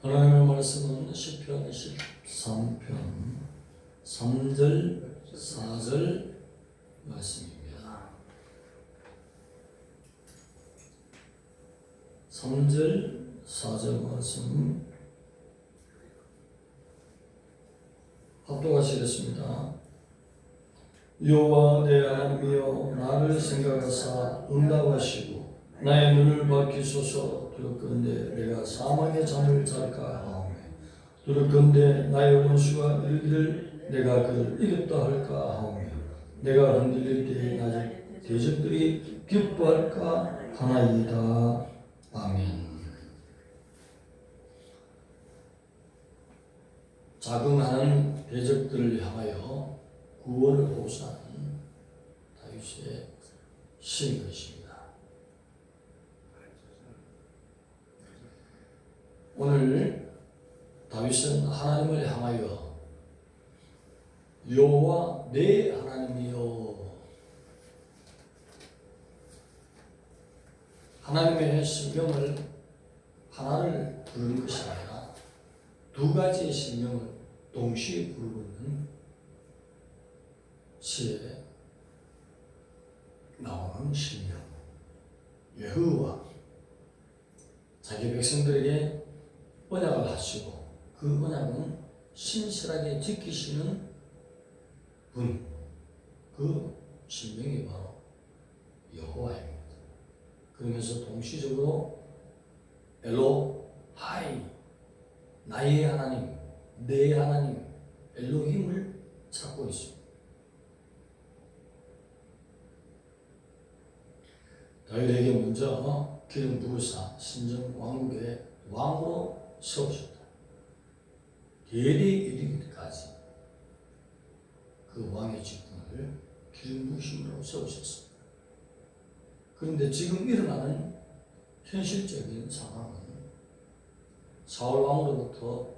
하나님의 말씀은 시편 13편 3절 4절 말씀입니다. 3절 4절 말씀 합독하시겠습니다. 여호와 내 하나님이여 나를 생각하사 응답하시고 나의 눈을 밝히소서. 두렵건대 내가 사망의 잠을 잘까 하오매 두렵건대 나의 원수가 이르기를 내가 그를 이겼다 할까 하오매 내가 흔들릴 때에 나의 대적들이 기뻐할까 하나이다. 아멘. 자긍하는 대적들을 향하여 구원을 호소하는 다윗의 시인 것입니다. 오늘 다윗은 하나님을 향하여 여호와 내 하나님이여, 하나님의 신명을 하나를 부르는 것이 아니라 두 가지의 신명을 동시에 부르고 있는 시에 나오는 신명. 여호와, 자기 백성들에게 언약을 하시고 그 언약은 신실하게 지키시는 분, 그 신명이 바로 여호와입니다. 그러면서 동시적으로 엘로하이, 나의 하나님, 내 하나님, 엘로힘을 찾고 있습니다. 다윗에게 먼저 기름 부으사 신정 왕국의 왕으로 세우셨다. 대대 이르기까지 그 왕의 직분을 기름 부으심으로 세우셨습니다. 그런데 지금 일어나는 현실적인 상황은 사울 왕으로부터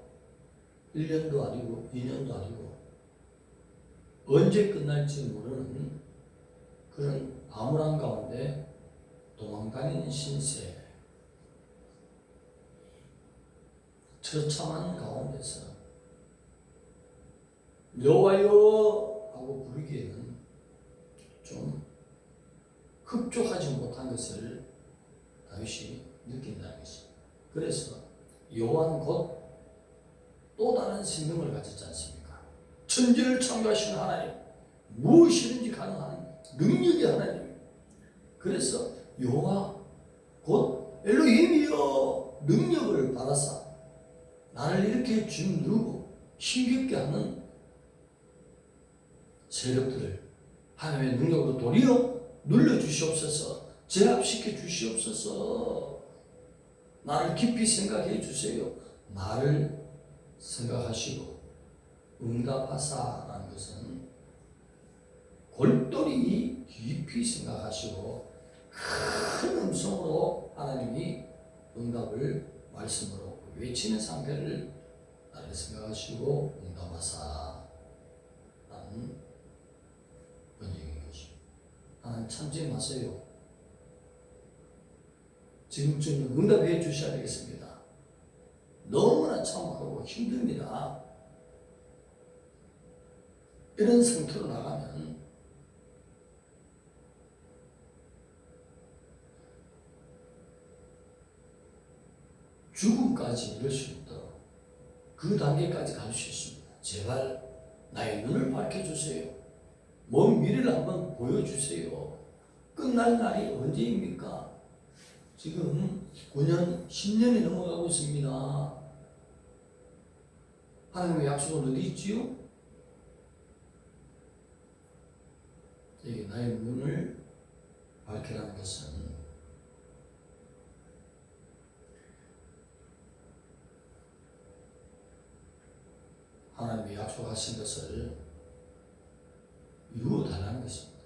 1년도 아니고 2년도 아니고 언제 끝날지 모르는 그런 암울한 가운데 도망다니는 신세, 처참한 가운데서 여호와여 하고 부르기에는 좀 흡족하지 못한 것을 다윗이 느낀다는 것입니다. 그래서 여호와는 곧 또 다른 생명을 가졌지 않습니까? 천지를 창조하시는 하나님, 무엇이든지 가능한 능력의 하나님. 그래서 여호와 곧 엘로힘이여 능력을 받아사 나를 이렇게 짓누르고 힘겹게 하는 세력들을 하나님의 능력으로 도리어 눌러주시옵소서, 제압시켜 주시옵소서. 나를 깊이 생각해 주세요. 나를 생각하시고 응답하사라는 것은 골똘히 깊이 생각하시고 큰 음성으로 하나님이 응답을 말씀으로 외치는 상태를 나를 생각하시고 응답하사라는 번역인 것입니다. 하나님 참지 마세요. 지금쯤 응답해 주셔야 되겠습니다. 너무나 참혹하고 힘듭니다. 이런 상태로 나가면 죽음까지 이룰 수 있도록 그 단계까지 갈 수 있습니다. 제발 나의 눈을 밝혀주세요. 먼 미래를 한번 보여주세요. 끝날 날이 언제입니까? 지금 9년, 10년이 넘어가고 있습니다. 하나님의 약속은 어디 있지요? 여기 나의 눈을 밝히라는 것은 하나님이 약속하신 것을 이루어달라는 것입니다.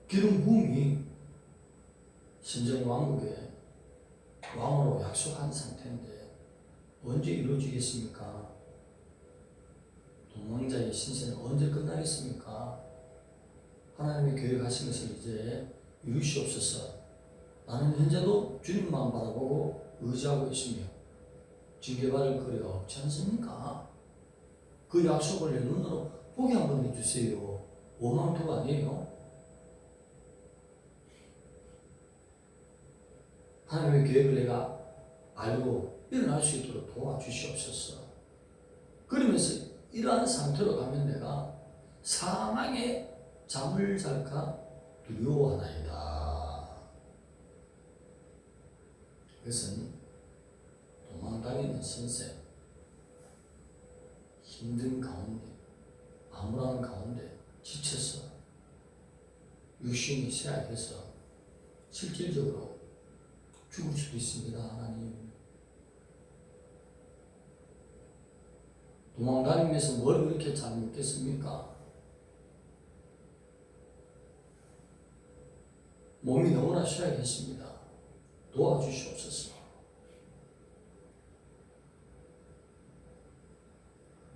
기름 부음이 신정 왕국의 왕으로 약속한 상태인데 언제 이루어지겠습니까? 도망자의 신세는 언제 끝나겠습니까? 하나님이 계획하신 것을 이제 이루시옵소서. 나는 현재도 주님만 바라보고 의지하고 있으며 징계받을 거리가 없지 않습니까? 그 약속을 내 눈으로 보게 한번 해주세요. 오만투가 아니에요. 하나님의 계획을 내가 알고 일어날 수 있도록 도와주시옵소서. 그러면서 이러한 상태로 가면 내가 사망의 잠을 잘까 두려워하나이다. 그것은 도망다니는 선생, 힘든 가운데, 암울한 가운데 지쳐서 육신이 쇠약해서 실질적으로 죽을 수도 있습니다. 하나님, 도망다니면서 뭘 그렇게 잘 먹겠습니까? 몸이 너무나 쇠약했습니다. 도와주시옵소서.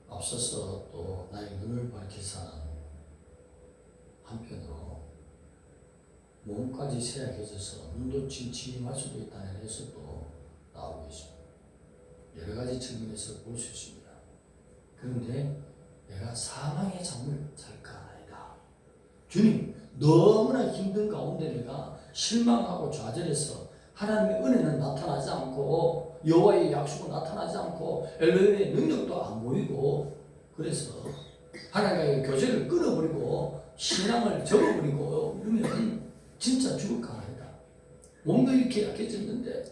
앞서서 또 나의 눈을 밝히사 한편으로 몸까지 쇠약해져서 눈도 침침할 수도 있다는 해석도 나오고 있습니다. 여러 가지 측면에서 볼 수 있습니다. 그런데 내가 사망의 잠을 잘까 하나이다. 주님, 너무나 힘든 가운데 내가 실망하고 좌절해서 하나님의 은혜는 나타나지 않고 여호와의 약속은 나타나지 않고 엘로힘의 능력도 안 보이고 그래서 하나님과의 교제를 끊어버리고 신앙을 접어버리고 이러면 진짜 죽을까 하나이다. 몸도 이렇게 약해졌는데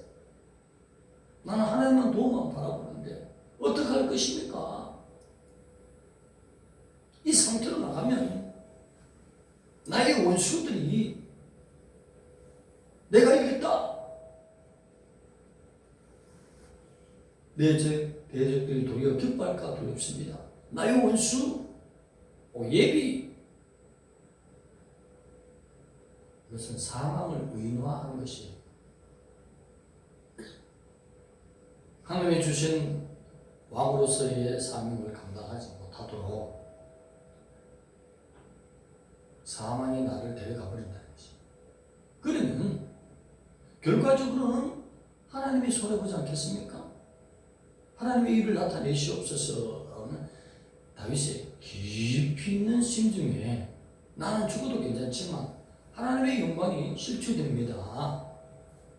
나는 하나님만 도움만 바라보는데 어떻게 할 것입니까? 이 상태로 나가면 나의 원수들이 내가 이겼다. 내 대적들이 도리어 기뻐할까 두렵습니다. 나의 원수, 예비, 이것은 사망을 의인화하는 것이 하나님이 주신 왕으로서의 사명을 감당하지 못하도록 사망이 나를 데려가 버린다는 것이. 그러면 결과적으로는 하나님이 손해보지 않겠습니까? 하나님의 일을 나타내시옵소서. 다윗의 깊이 있는 심중에 나는 죽어도 괜찮지만 하나님의 영광이 실추됩니다.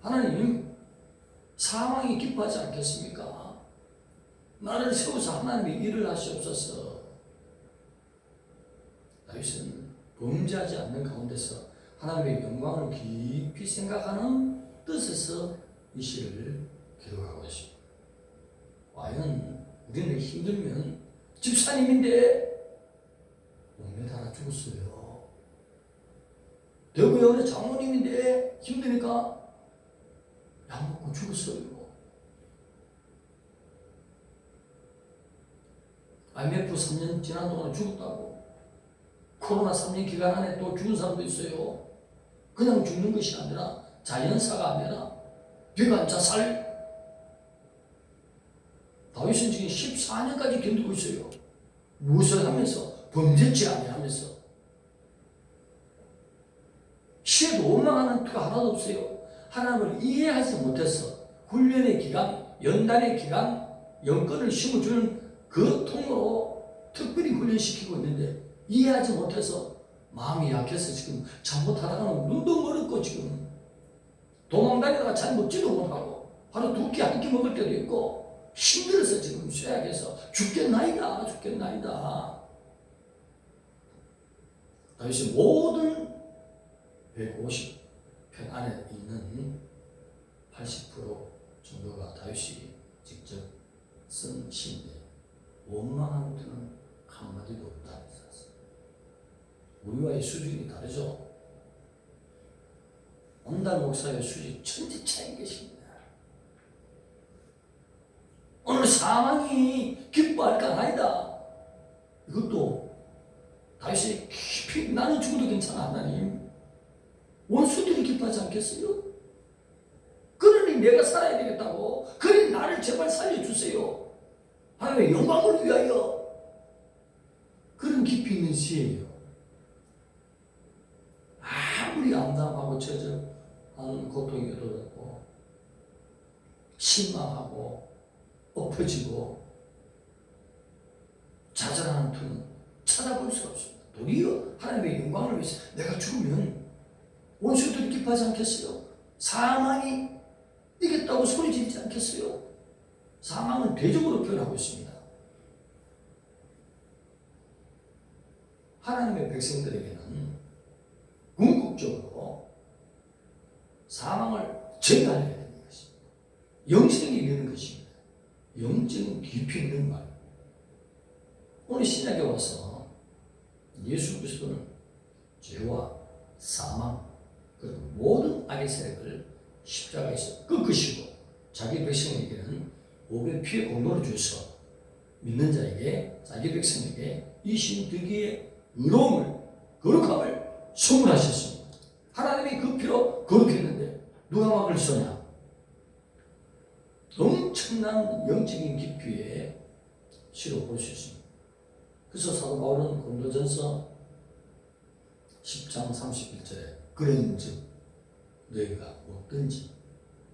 하나님, 사망이 기뻐하지 않겠습니까? 나를 세워서 하나님의 일을 하시옵소서. 다윗은 범죄하지 않는 가운데서 하나님의 영광을 깊이 생각하는 뜻에서 이 시를 기록하고 있습니다. 과연 우리는 힘들면 집사님인데 몸에 달아 죽었어요. 대구의 장모님인데 힘드니까 약 먹고 죽었어요. IMF 3년 지난 동안 죽었다고. 코로나 3년 기간 안에 또 죽은 사람도 있어요. 그냥 죽는 것이 아니라 자연사가 아니라 비관 자살. 다윗은 지금 14년까지 견디고 있어요. 무엇을 하면서? 범죄치 아니하면서. 시에도 원망하는 투가 하나도 없어요. 하나님을 이해하지 못해서 훈련의 기간, 연단의 기간, 영권을 심어주는 그 통으로 특별히 훈련시키고 있는데 이해하지 못해서 마음이 약해서 지금 잘못하다가는 눈도 멀었고 지금 도망다니다가 잘 먹지도 못하고 바로 두 끼 한 끼 먹을 때도 있고 힘들어서 지금 쇠약해서 죽겠나이다. 다윗이 모든 150편 안에 있는 80% 정도가 다윗이 직접 쓴 시인데 원망한 것은 한마디도 없다. 우리와의 수준이 다르죠. 온달 목사의 수준이 천지차인 것입니다. 오늘 사망이 기뻐할까 아니다. 이것도 다윗이 깊이 나는 죽어도 괜찮아 하나님. 원수들이 기뻐하지 않겠어요? 그러니 내가 살아야 되겠다고. 그러니 나를 제발 살려주세요. 하나님의 영광을 위하여. 그런 깊이 있는 시예요. 아무리 암담하고 저절한 고통이 들어도 실망하고 엎어지고 좌절하는 투는 찾아볼 수가 없습니다. 도리어 하나님의 영광을 위해서 내가 죽으면 원수들이 기뻐하지 않겠어요? 사망이 이겼다고 소리 지르지 않겠어요? 사망은 대적으로 표현하고 있습니다. 하나님의 백성들에게는 궁극적으로 사망을 제거해야 되는 것입니다. 영생이 이르는 것입니다. 영적인 깊이 있는 말. 오늘 신약에 와서 예수 그리스도는 죄와 사망 그리고 모든 악의 세력을 십자가에서 꺾으시고 자기 백성에게는 오백 피의 공로를 주셔서 믿는 자에게 자기 백성에게 이 신득이의 의로움을 거룩함을 선물하셨습니다. 하나님이 그 피로 거룩했는데 누가 막을 서냐? 엄청난 영적인 깊이의 시로 볼 수 있습니다. 그래서 사도 바울은 고린도전서 10장 31절에 그런즉 너희가 먹든지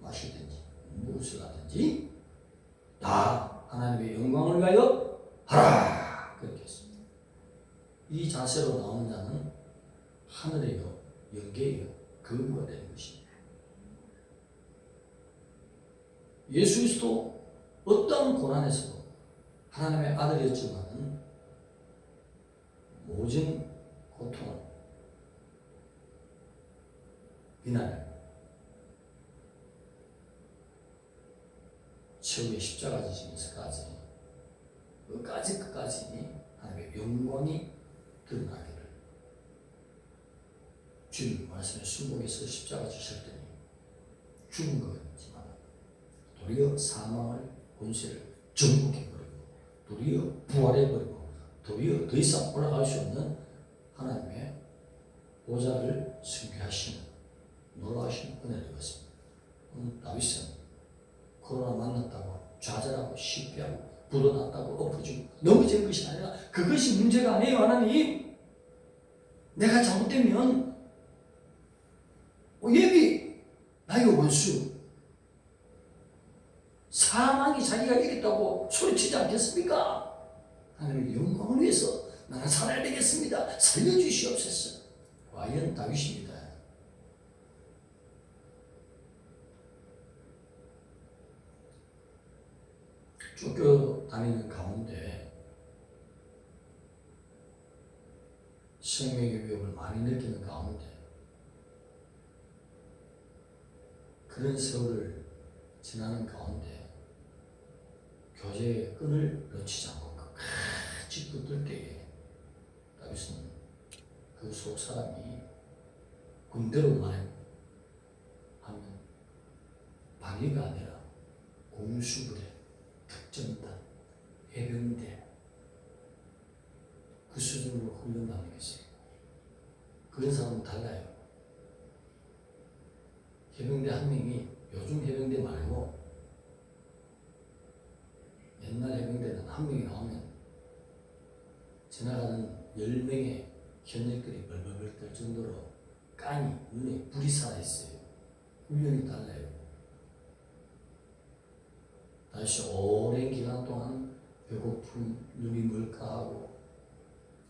마시든지 무엇을 하든지 다 하나님의 영광을 위하여 하라 그렇게 했습니다. 이 자세로 나오는 자는 하늘에요 영계에요 거부가 되는 것입니다. 예수 그리스도 어떤 고난에서도 하나님의 아들이었지만 모진 고통을 비난을 최후의 십자가 지시면서까지 끝까지 하나님의 영광이 드러나기를 주님 말씀에 순복해서 십자가 지셨더니 죽은 거였지만 도리어 사망을 권세를 정복해버리고 도리어 부활해버리고 도리어 더 이상 올라갈 수 없는 하나님의 보좌를 승리하시는 놀라우신 은혜를 입었습니다. 다윗은 코로나 만났다고 좌절하고 실패하고 불어났다고 엎어지고 넘어지는 것이 아니라 그것이 문제가 아니에요. 하나님 내가 잘못되면 예비 나의 원수 사망이 자기가 이겼다고 소리치지 않겠습니까? 하나님의 영광을 위해서 나는 살아야 되겠습니다. 살려주시옵소서. 과연 다윗입니다. 쫓겨다니는 가운데 생명의 위협을 많이 느끼는 가운데 그런 세월을 지나는 가운데 교제의 끈을 놓치지 않고 끝까지 붙들 때에 다윗은 그 속 사람이 군대로만 하면 방위가 아니라 공수부대 특전단, 해병대 그 수준으로 훈련받는 것이에요. 그런 사람은 달라요. 해병대 한 명이 요즘 해병대 말고 옛날 해병대는 한 명이 나오면 지나가는 10명의 현역들이 벌벌벌 떨 정도로 깐이 눈에 불이 살아있어요. 훈련이 달라요. 다시 오랜 기간 동안 배고픔, 눈이 멀카하고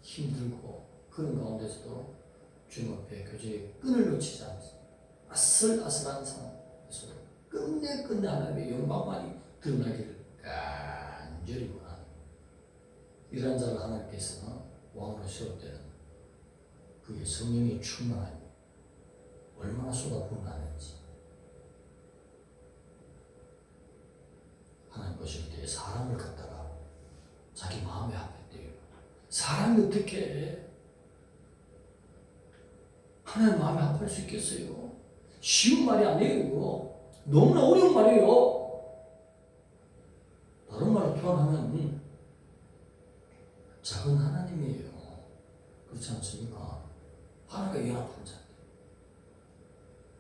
힘들고 그런 가운데서도 주님 앞에 교제의 끈을 놓치지 않습니다. 아슬아슬한 상황에서도 끝내 하나님의 영광만이 드러나기를 간절히 원하는 이러한 자를 하나님께서는 왕으로 세울 때는 그게 성령이 충만하니 얼마나 쏟아부어나는지 하나님 보실 때 사람을 갖다가 자기 마음에 합했대요. 사람이 어떻게 하나님 마음에 합할 수 있겠어요? 쉬운 말이 아니에요. 이거. 너무나 어려운 말이에요. 다른 말로 표현하면 작은 하나님이에요. 그렇지 않습니까? 하나님과 연합한 자.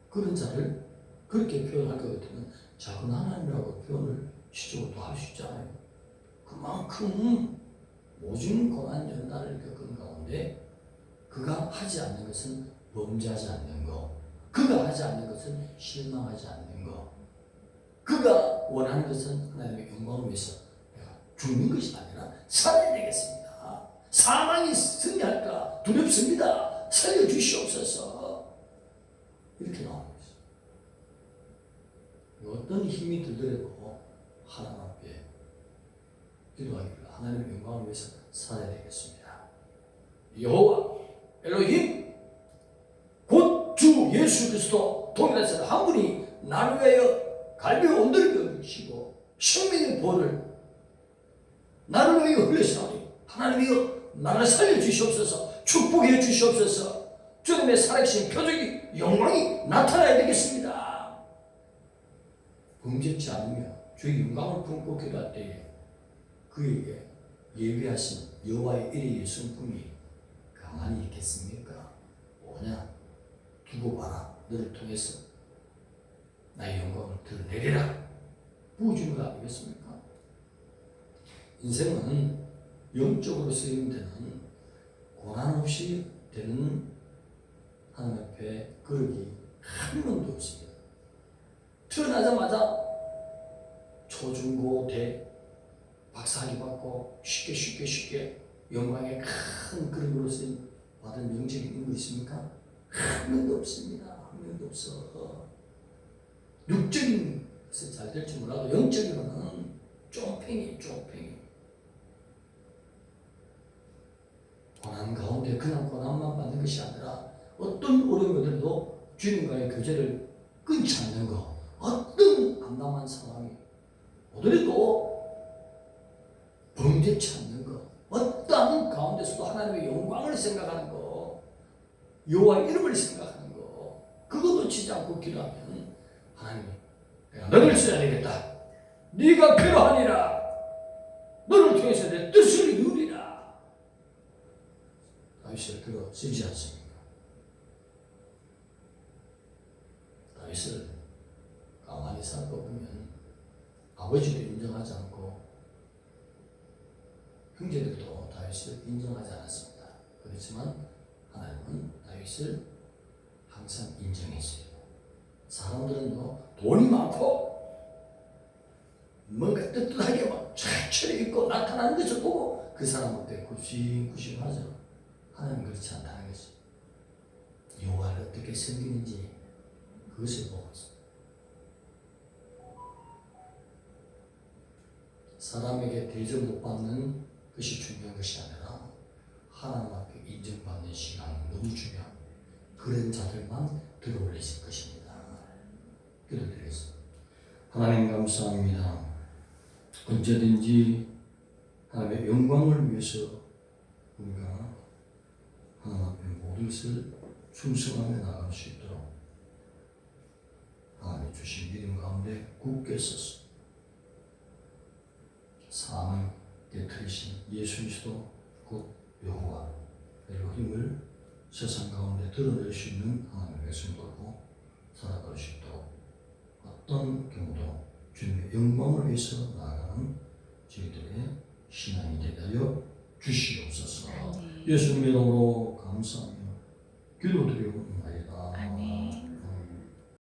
그런 자를 그렇게 표현할 것 같으면 작은 하나님이라고 표현을 시적으로 할 수 있잖아요. 그만큼 모진 고난 연단을 겪은 가운데 그가 하지 않는 것은 범죄하지 않는 것, 그가 하지 않는 것은 실망하지 않는 것, 그가 원하는 것은 하나님의 영광을 위해서 내가 죽는 것이 아니라 살아야 되겠습니다. 사망이 승리할까 두렵습니다. 살려주시옵소서. 이렇게 나오는 거죠. 어떤 힘이 들더라도 하나님 앞에 기도하기를 하나님의 영광을 위해서 살아야 되겠습니다. 여호와 엘로힘 곧 주 예수 그리스도 동일하신 한 분이 나를 위하여 갈비에 옮들게 주시고 생명의 보혈을 나를 위하여 흘리시나니 하나님이여 나를 살려주시옵소서. 축복해 주시옵소서. 주님의 살아계신 표적이 영광이 나타나야 되겠습니다. 범죄치 않으며 주의 영광을 품고 기도할 때에 그에게 예비하신 여호와의 일의 성품이 가만히 있겠습니까? 오냐 두고 봐라. 너를 통해서 나의 영광을 드러내리라. 부어주는 거 아니겠습니까? 인생은 영적으로 쓰임되는 고난 없이 되는 하나님 앞에 그릇이 한 명도 없습니다. 태어나자마자 초중고 대 박사학위 받고 쉽게 영광의 큰 그릇으로 쓰임 받은 영적이 있는 거 있습니까? 한 명도 없습니다. 한 명도 없어. 육적인 것은 잘 될지 몰라도 영적인 거는 쫑팽이. 고난 가운데 그냥 고난만 받는 것이 아니라 어떤 어려움들도 주님과의 교제를 끊지 않는 것, 어떤 암담한 상황이 오더라도 범죄치 않는 것, 어떠한 가운데서도 하나님의 영광을 생각하는 것, 여호와 이름을 생각하는 것, 그거 놓치지 않고 기도하면 하나님이 내가 너를 써야 되겠다. 네가 필요하니라. 너를 통해서 내 뜻을 이루리라. 다윗을 들어 쓰지 않습니까? 다윗을 가만히 살펴보면 아버지도 인정하지 않고 형제들도 다윗을 인정하지 않았습니다. 그렇지만 하나님은 다윗을 항상 인정했어요. 사람들은 돈이 많고 뭔가 뜨뜻하게 막 철이 있고 나타나는 것을 보고 그 사람한테 굽신굽신하죠. 하나님은 그렇지 않다는 것이 여호와를 어떻게 섬기는지 그것을 보고 있습니다. 사람에게 대접 못 받는 것이 중요한 것이 아니라 하나님 앞에 인정받는 시간은 너무 중요합니다. 그런 자들만 들어올리실 것입니다. 기도드리겠습니다. 하나님 감사합니다. 언제든지 하나님의 영광을 위해서 우리가 하나님 앞에 모든 것을 충성하며 나갈 수 있도록 하나님 주신 믿음 가운데 굳게 서서 사망 깨뜨리신 예수 그리스도 곧 여호와 엘로힘을 세상 가운데 드러낼 수 있는 하나님의 백성 돌고 살아갈 수 있도록 어떤 경우도 주님의 영광을 위해서 나아가는 저희들의 신앙이 되게 하여 주시옵소서. 예수님의 이름으로 감사하며 기도드리옵나이다.